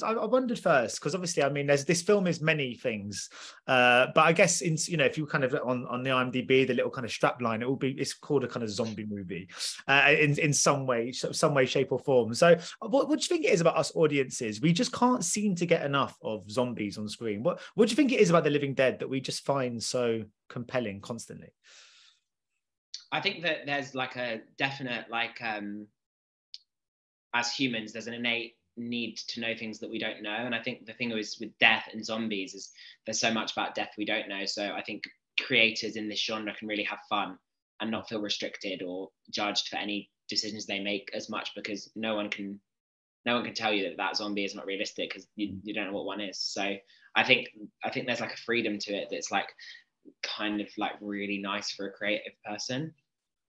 I wondered first, because obviously, I mean, this film is many things, but I guess if you kind of on the IMDb, the little kind of strap line, it's called a kind of zombie movie, in some way, shape or form. So, what do you think it is about us audiences? We just can't seem to get enough of zombies on screen. What do you think it is about The Living Dead that we just find so compelling constantly? I think that there's like a definite as humans, there's an innate need to know things that we don't know. And I think the thing is with death and zombies is there's so much about death we don't know. So I think creators in this genre can really have fun and not feel restricted or judged for any decisions they make as much, because no one can tell you that zombie is not realistic, because you don't know what one is. So I think there's like a freedom to it that's like kind of like really nice for a creative person.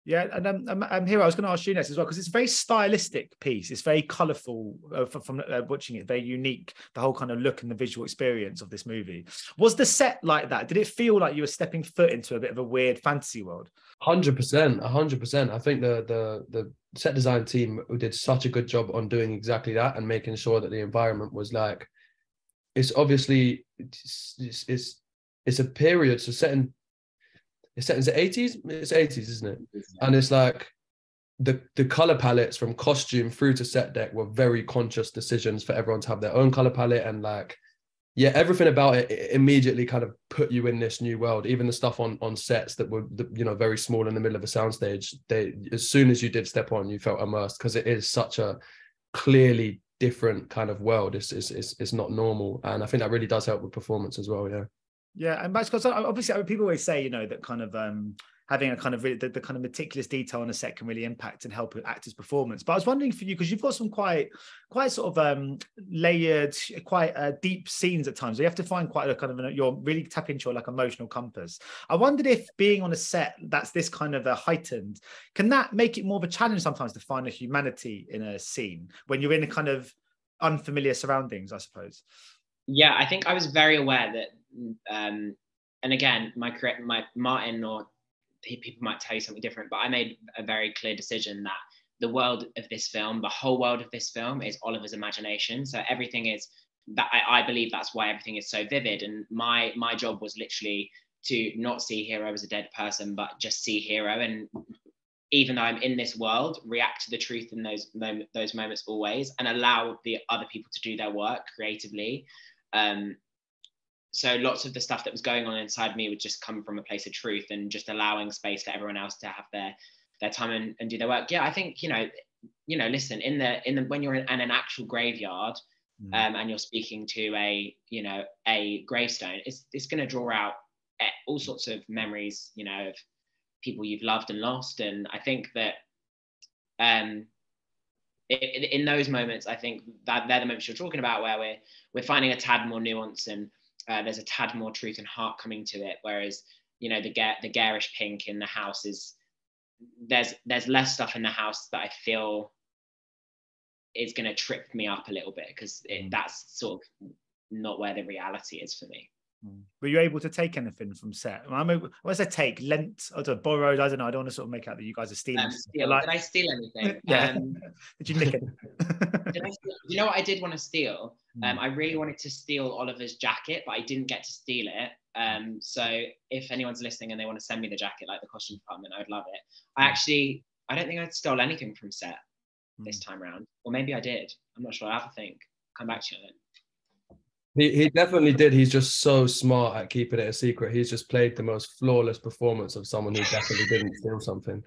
Yeah, and I'm here. I was going to ask you next as well, because it's a very stylistic piece. It's very colourful from watching it, very unique, the whole kind of look and the visual experience of this movie. Was the set like that? Did it feel like you were stepping foot into a bit of a weird fantasy world? 100%. I think the set design team did such a good job on doing exactly that and making sure that the environment was like, it's obviously, it's a period, so it's set in the 80s. It's 80s, isn't it? And it's like the color palettes from costume through to set deck were very conscious decisions for everyone to have their own color palette, and like, yeah, everything about it immediately kind of put you in this new world. Even the stuff on sets that were very small in the middle of a soundstage, as soon as you did step on, you felt immersed, because it is such a clearly different kind of world. It's not normal, and I think that really does help with performance as well. Yeah. Yeah, and because obviously people always say, that kind of having a kind of really, the kind of meticulous detail on a set can really impact and help with actors' performance. But I was wondering for you, because you've got some quite sort of layered, quite deep scenes at times. So you have to find quite a kind of you're really tapping into your like emotional compass. I wondered if being on a set that's this kind of heightened, can that make it more of a challenge sometimes to find a humanity in a scene when you're in a kind of unfamiliar surroundings, I suppose? Yeah, I think I was very aware that, and again, my Martin or people might tell you something different, but I made a very clear decision that the world of this film, the whole world of this film, is Oliver's imagination. So everything is that. I believe that's why everything is so vivid. And my job was literally to not see Hero as a dead person, but just see Hero. And even though I'm in this world, react to the truth in those moments always, and allow the other people to do their work creatively. So lots of the stuff that was going on inside me would just come from a place of truth and just allowing space for everyone else to have their time and do their work. Yeah, I think, listen, in the when you're in an actual graveyard, and you're speaking to a gravestone, it's going to draw out all sorts of memories, of people you've loved and lost. And I think that in those moments, I think that they're the moments you're talking about, where we're finding a tad more nuance, and there's a tad more truth and heart coming to it. Whereas, the garish pink in the house there's less stuff in the house that I feel is going to trip me up a little bit, because that's sort of not where the reality is for me. Were you able to take anything from set? What's a take? Lent or borrowed? I don't know. I don't want to sort of make out that you guys are stealing. Did I steal anything? Yeah. Did you nick it? You know what I did want to steal? I really wanted to steal Oliver's jacket, but I didn't get to steal it. So if anyone's listening and they want to send me the jacket, like the costume department, I would love it. I don't think I stole anything from set this time around. Or maybe I did. I'm not sure. I'll have to think. Come back to you on it. He definitely did. He's just so smart at keeping it a secret. He's just played the most flawless performance of someone who definitely didn't steal something.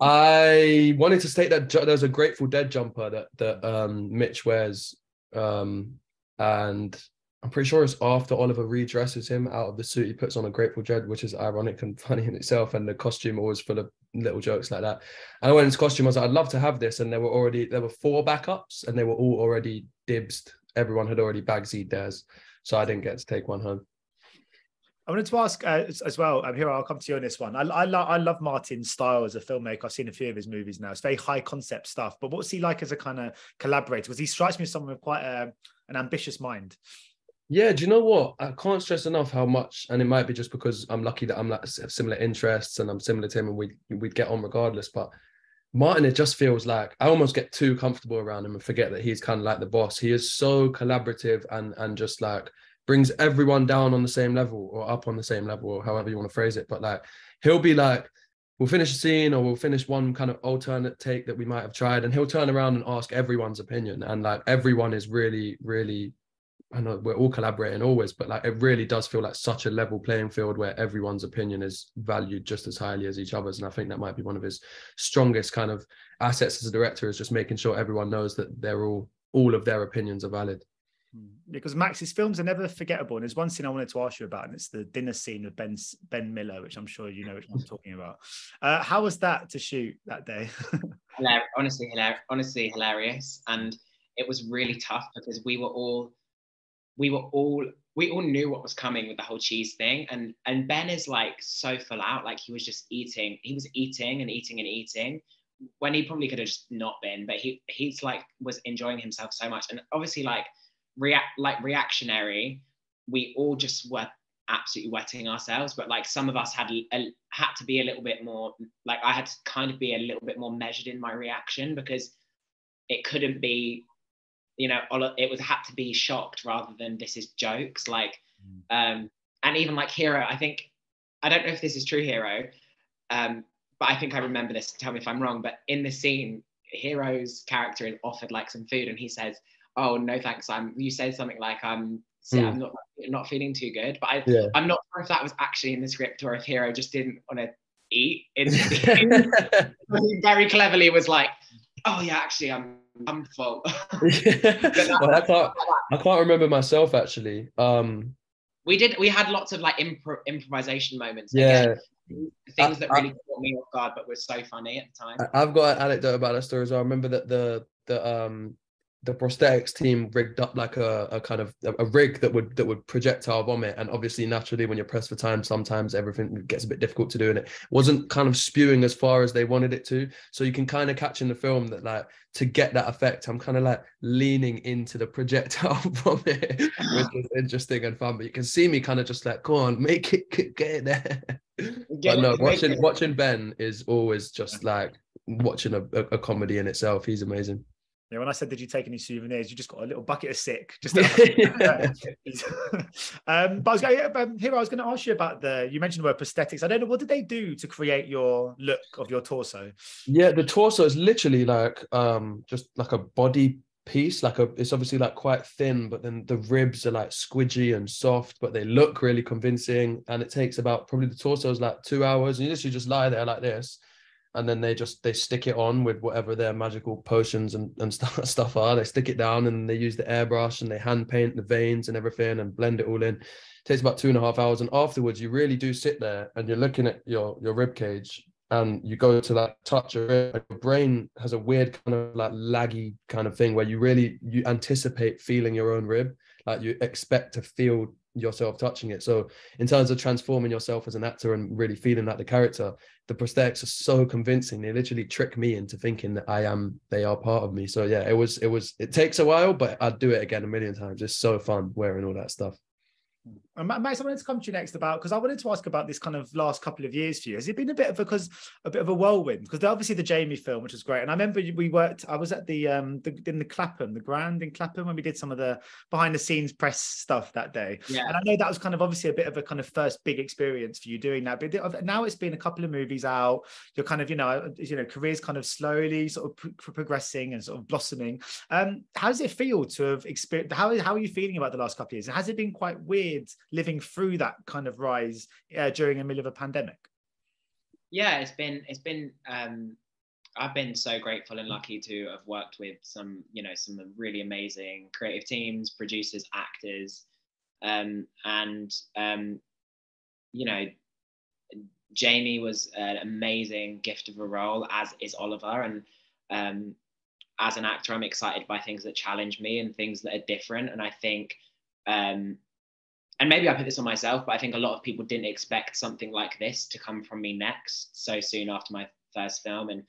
I wanted to state that there's a Grateful Dead jumper that Mitch wears, and I'm pretty sure it's after Oliver redresses him out of the suit. He puts on a Grateful Dead, which is ironic and funny in itself, and the costume always full of little jokes like that. And I went into costume, I was like, I'd love to have this, and there were 4 backups, and they were all already dibsed. Everyone had already bagsied theirs, so I didn't get to take one home. I wanted to ask as well, here I'll come to you on this one. I love Martin's style as a filmmaker. I've seen a few of his movies now. It's very high concept stuff, but what's he like as a kind of collaborator? Because he strikes me as someone with quite an ambitious mind. Yeah, do you know what? I can't stress enough how much, and it might be just because I'm lucky that I'm like similar interests and I'm similar to him and we'd get on regardless, but Martin, it just feels like I almost get too comfortable around him and forget that he's kind of like the boss. He is so collaborative and just like brings everyone down on the same level or up on the same level, or however you want to phrase it. But like, he'll be like, we'll finish a scene or we'll finish one kind of alternate take that we might have tried, and he'll turn around and ask everyone's opinion. And like, everyone is really, really, I know we're all collaborating always, but like, it really does feel like such a level playing field where everyone's opinion is valued just as highly as each other's. And I think that might be one of his strongest kind of assets as a director, is just making sure everyone knows that they're all of their opinions are valid. Because Max's films are never forgettable. And there's one scene I wanted to ask you about, and it's the dinner scene with Ben Miller, which I'm sure you know which one I'm talking about. How was that to shoot that day? Honestly hilarious. And it was really tough because we all knew what was coming with the whole cheese thing. And Ben is like so full out, like he was eating and eating when he probably could have just not been, but he's like was enjoying himself so much. And obviously like reactionary, we all just were absolutely wetting ourselves, but like some of us had to be a little bit more, like I had to kind of be a little bit more measured in my reaction, because it couldn't be, you know, it had to be shocked rather than this is jokes. Like and even like Hero, I don't know if this is true, Hero, but I think I remember this, tell me if I'm wrong, but in the scene, Hero's character is offered like some food and he says, oh no thanks, you said something like I'm not feeling too good, but I'm not sure if that was actually in the script or if Hero just didn't want to eat in the scene. He very cleverly was like, oh yeah, actually I'm full. Well, I can't remember myself actually. We had lots of like improvisation moments. Yeah. Again, things that really caught me off guard but were so funny at the time. I've got an anecdote about that story as well. I remember that the prosthetics team rigged up like a kind of a rig that would projectile vomit, and obviously naturally when you're pressed for time sometimes everything gets a bit difficult to do, and it wasn't kind of spewing as far as they wanted it to. So you can kind of catch in the film that like to get that effect I'm kind of like leaning into the projectile vomit, which is interesting and fun, but you can see me kind of just like, go on, make it, get it there. But no, watching Ben is always just like watching a comedy in itself. He's amazing. Yeah, when I said, did you take any souvenirs? You just got a little bucket of sick. Just but I was going to ask you about you mentioned the word prosthetics. I don't know, what did they do to create your look of your torso? Yeah, the torso is literally like just like a body piece. It's obviously like quite thin, but then the ribs are like squidgy and soft, but they look really convincing. And it takes about, probably the torso is like 2 hours, and you literally just lie there like this. And then they stick it on with whatever their magical potions and stuff are. They stick it down and they use the airbrush and they hand paint the veins and everything and blend it all in. It takes about 2.5 hours. And afterwards, you really do sit there and you're looking at your rib cage and you go to like touch your rib. Your brain has a weird kind of like laggy kind of thing where you anticipate feeling your own rib. Like you expect to feel yourself touching it. So in terms of transforming yourself as an actor and really feeling like the character, the prosthetics are so convincing. They literally trick me into thinking that they are part of me. So yeah, it takes a while, but I'd do it again a million times. It's so fun wearing all that stuff. And Max, I wanted to come to you next because I wanted to ask about this kind of last couple of years for you. Has it been a bit of a whirlwind? Because obviously the Jamie film, which was great, and I remember I was at in the Clapham, the Grand in Clapham, when we did some of the behind the scenes press stuff that day. Yeah. And I know that was kind of obviously a bit of a kind of first big experience for you doing that. But now it's been a couple of movies out. You're kind of career's kind of slowly sort of progressing and sort of blossoming. How does it feel to have experienced? How are you feeling about the last couple of years? And has it been quite weird living through that kind of rise during the middle of a pandemic? Yeah, it's been I've been so grateful and lucky to have worked with some really amazing creative teams, producers, actors, Jamie was an amazing gift of a role, as is Oliver, and as an actor I'm excited by things that challenge me and things that are different. And I think and maybe I put this on myself, but I think a lot of people didn't expect something like this to come from me next so soon after my first film. And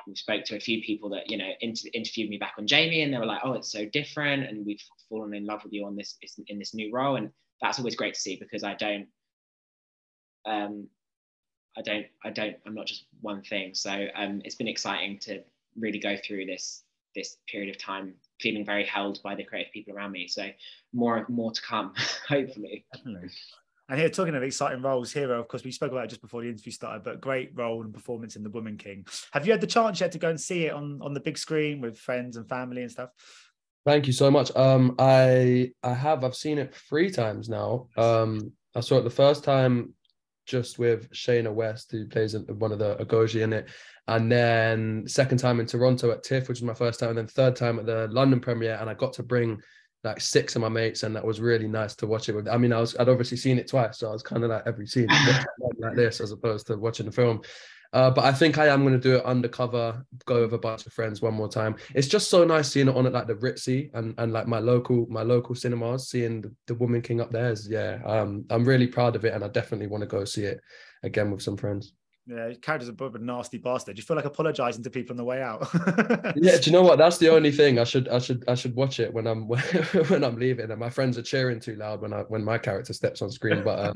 we spoke to a few people that, interviewed me back on Jamie, and they were like, oh, it's so different, and we've fallen in love with you in this new role. And that's always great to see, because I I'm not just one thing. So it's been exciting to really go through this period of time feeling very held by the creative people around me. So more to come, hopefully. Definitely. And here, talking of exciting roles, Hero, of course, we spoke about it just before the interview started, but great role and performance in The Woman King. Have you had the chance yet to go and see it on the big screen with friends and family and stuff? Thank you so much. I've seen it 3 times now. I saw it the first time just with Shayna West, who plays one of the Agoji in it, and then second time in Toronto at TIFF, which was my first time, and then third time at the London premiere, and I got to bring like 6 of my mates, and that was really nice to watch it with. I mean, I'd obviously seen it twice, so I was kind of like every scene like this as opposed to watching the film. But I think I am going to do it undercover, go with a bunch of friends one more time. It's just so nice seeing it on at like the Ritzy and like my local cinemas, seeing the Woman King up there. I'm really proud of it, and I definitely want to go see it again with some friends. Yeah, his character's a bit of a nasty bastard. Do you feel like apologizing to people on the way out? Yeah, do you know what? That's the only thing. I should watch it when I'm when I'm leaving, and my friends are cheering too loud when my character steps on screen. But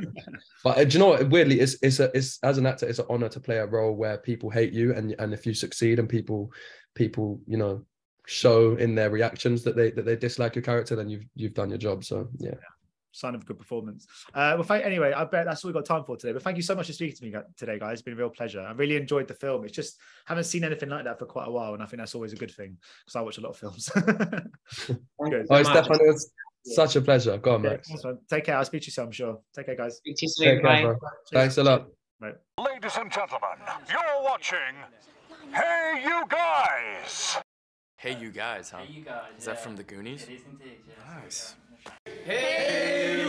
do you know what? Weirdly, it's as an actor, it's an honor to play a role where people hate you, and if you succeed and people show in their reactions that they dislike your character, then you've done your job. So yeah. Sign of a good performance. Well, anyway, I bet that's all we've got time for today. But thank you so much for speaking to me today, guys. It's been a real pleasure. I really enjoyed the film. It's just haven't seen anything like that for quite a while, and I think that's always a good thing because I watch a lot of films. Good. Oh, Stefan, it was such a pleasure. Go on, Max. Take care. I'll speak to you soon, I'm sure. Take care, guys. Speak to you soon. Bye. Thanks a lot. Bye. Ladies and gentlemen, you're watching Hey You Guys. Hey You Guys, huh? Hey You Guys. Is that from the Goonies? It is indeed, yes. Nice. Hey